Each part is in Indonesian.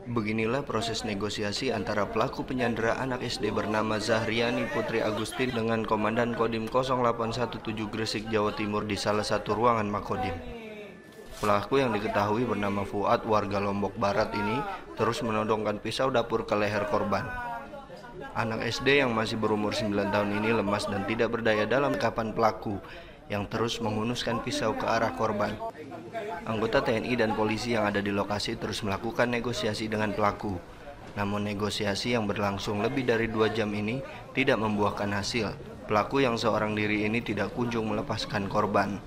Beginilah proses negosiasi antara pelaku penyandera anak SD bernama Zahriani Putri Agustin dengan Komandan Kodim 0817 Gresik, Jawa Timur di salah satu ruangan Makodim. Pelaku yang diketahui bernama Fuad, warga Lombok Barat ini terus menodongkan pisau dapur ke leher korban. Anak SD yang masih berumur 9 tahun ini lemas dan tidak berdaya dalam kapan pelaku yang terus menghunuskan pisau ke arah korban. Anggota TNI dan polisi yang ada di lokasi terus melakukan negosiasi dengan pelaku. Namun negosiasi yang berlangsung lebih dari 2 jam ini tidak membuahkan hasil. Pelaku yang seorang diri ini tidak kunjung melepaskan korban.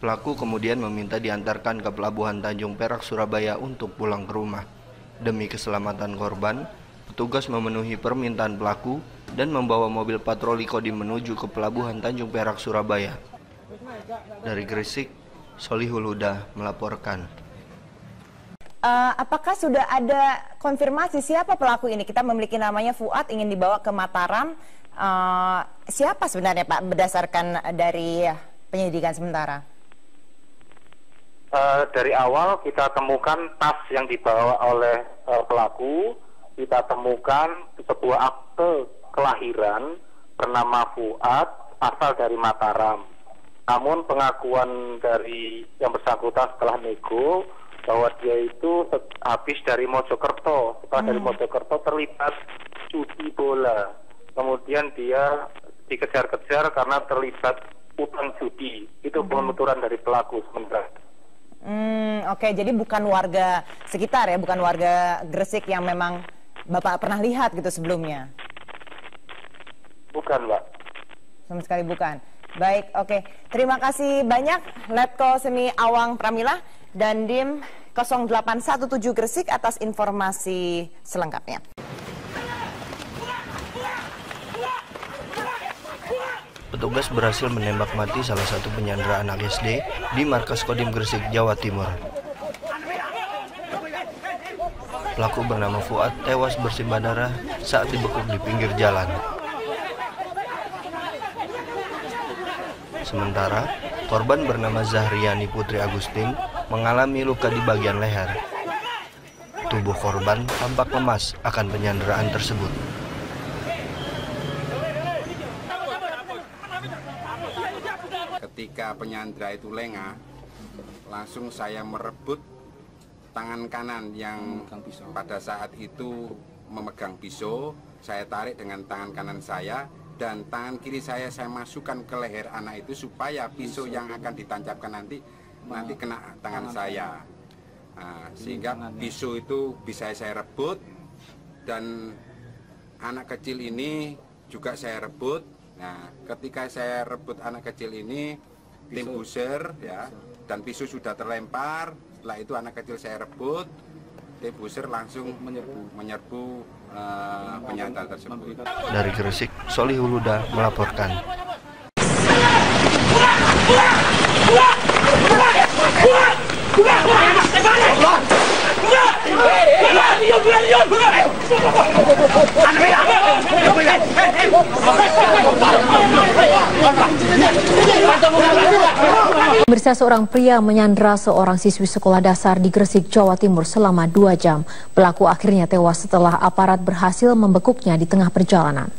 Pelaku kemudian meminta diantarkan ke Pelabuhan Tanjung Perak, Surabaya untuk pulang ke rumah. Demi keselamatan korban, petugas memenuhi permintaan pelaku dan membawa mobil patroli Kodim menuju ke Pelabuhan Tanjung Perak, Surabaya. Dari Gresik, Solihul Huda melaporkan. Apakah sudah ada konfirmasi siapa pelaku ini? Kita memiliki namanya Fuad, ingin dibawa ke Mataram. Siapa sebenarnya Pak berdasarkan dari penyelidikan sementara? Dari awal kita temukan tas yang dibawa oleh pelaku. Kita temukan sebuah akte kelahiran bernama Fuad, asal dari Mataram. Namun pengakuan dari yang bersangkutan setelah nego bahwa dia itu habis dari Mojokerto. Setelah dari Mojokerto terlibat judi bola. Kemudian dia dikejar-kejar karena terlibat utang judi. Itu penuturan dari pelaku sementara. Oke, jadi bukan warga sekitar ya, bukan warga Gresik yang memang Bapak pernah lihat gitu sebelumnya? Bukan, Mbak. Sama sekali bukan. Baik, oke. Terima kasih banyak Letko Semi Awang Pramila dan Dim 0817 Gresik atas informasi selengkapnya. Petugas berhasil menembak mati salah satu penyandera anak SD di markas Kodim Gresik, Jawa Timur. Pelaku bernama Fuad tewas bersimbah darah saat dibekuk di pinggir jalan. Sementara, korban bernama Zahriani Putri Agustin mengalami luka di bagian leher. Tubuh korban tampak lemas akan penyanderaan tersebut. Ketika penyandera itu lengah, langsung saya merebut tangan kanan yang pada saat itu memegang pisau. Saya tarik dengan tangan kanan saya. Dan tangan kiri saya masukkan ke leher anak itu supaya pisau yang akan ditancapkan nanti kena tangan saya. Sehingga pisau itu bisa saya rebut dan anak kecil ini juga saya rebut. Nah, ketika saya rebut anak kecil ini, tim buser ya, dan pisau sudah terlempar. Setelah itu anak kecil saya rebut, tim buser langsung menyerbu penyandera tersebut. Dari Gresik, Solihul Huda melaporkan. Pemirsa, seorang pria menyandera seorang siswi sekolah dasar di Gresik, Jawa Timur selama 2 jam. Pelaku akhirnya tewas setelah aparat berhasil membekuknya di tengah perjalanan.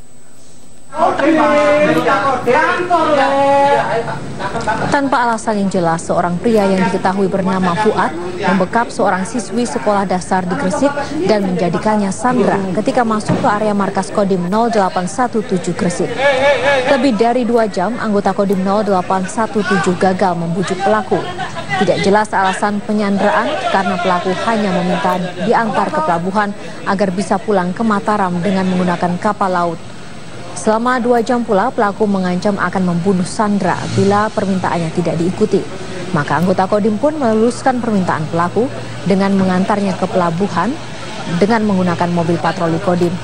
Tanpa alasan yang jelas, seorang pria yang diketahui bernama Fuad membekap seorang siswi sekolah dasar di Gresik dan menjadikannya sandera ketika masuk ke area markas Kodim 0817 Gresik. Lebih dari 2 jam, anggota Kodim 0817 gagal membujuk pelaku. Tidak jelas alasan penyanderaan karena pelaku hanya meminta diantar ke pelabuhan agar bisa pulang ke Mataram dengan menggunakan kapal laut. Selama 2 jam pula pelaku mengancam akan membunuh sandera bila permintaannya tidak diikuti. Maka anggota Kodim pun meluluskan permintaan pelaku dengan mengantarnya ke pelabuhan dengan menggunakan mobil patroli Kodim.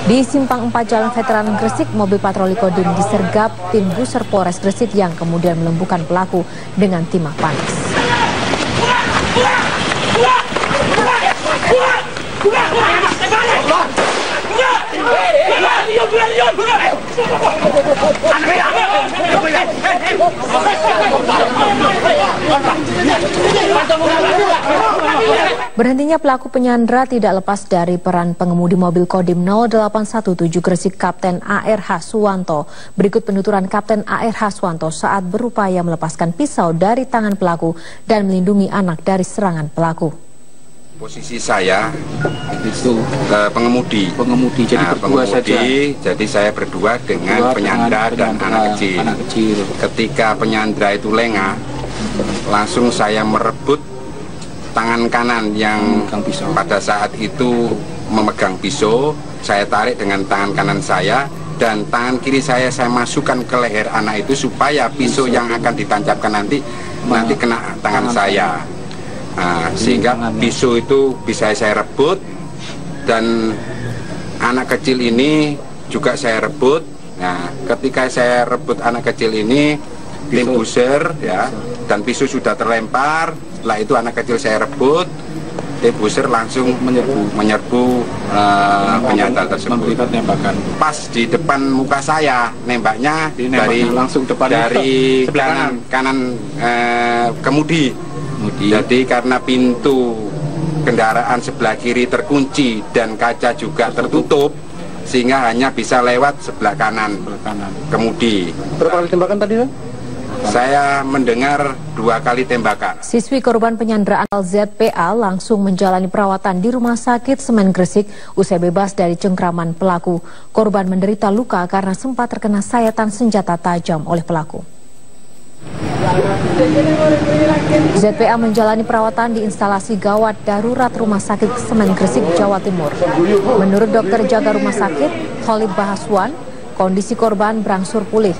Di Simpang 4 Jalan Veteran Gresik, mobil patroli Kodim disergap tim buser Polres Gresik yang kemudian melumpuhkan pelaku dengan timah panas. Berhentinya pelaku penyandra tidak lepas dari peran pengemudi mobil Kodim 0817 Gresik Kapten AR Haswanto. Berikut penuturan Kapten AR Haswanto saat berupaya melepaskan pisau dari tangan pelaku dan melindungi anak dari serangan pelaku. Posisi saya itu pengemudi. Jadi berdua saja. Jadi saya berdua dengan penyandra dan anak kecil. Ketika penyandra itu lengah, langsung saya merebut tangan kanan yang pada saat itu memegang pisau. Saya tarik dengan tangan kanan saya dan tangan kiri saya masukkan ke leher anak itu supaya pisau yang akan ditancapkan nanti kena tangan saya. Nah, sehingga pisau itu bisa saya rebut dan anak kecil ini juga saya rebut. Nah, ketika saya rebut anak kecil ini, tim buser ya, dan pisau sudah terlempar. Setelah itu anak kecil saya rebut, tim buser langsung menyerbu penyandra tersebut. Memberikan tembakan. Pas di depan muka saya, nembaknya dari langsung depan dari kanan kemudi. Jadi karena pintu kendaraan sebelah kiri terkunci dan kaca juga tertutup, sehingga hanya bisa lewat sebelah kanan kemudi. Berapa kali tembakan tadi, Bang? Saya mendengar 2 kali tembakan. Siswi korban penyanderaan ZPA langsung menjalani perawatan di Rumah Sakit Semen Gresik usai bebas dari cengkraman pelaku. Korban menderita luka karena sempat terkena sayatan senjata tajam oleh pelaku. ZPA menjalani perawatan di instalasi gawat darurat Rumah Sakit Semen Gresik, Jawa Timur. Menurut dokter jaga rumah sakit, Khalid Bahaswan, kondisi korban berangsur pulih.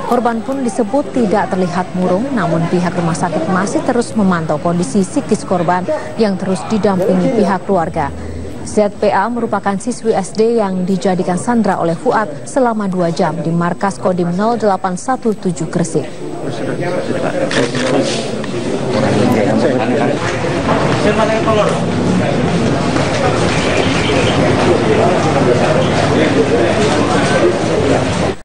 Korban pun disebut tidak terlihat murung, namun pihak rumah sakit masih terus memantau kondisi psikis korban yang terus didampingi pihak keluarga. ZPA merupakan siswi SD yang dijadikan sandra oleh Fuad selama 2 jam di markas Kodim 0817 Gresik.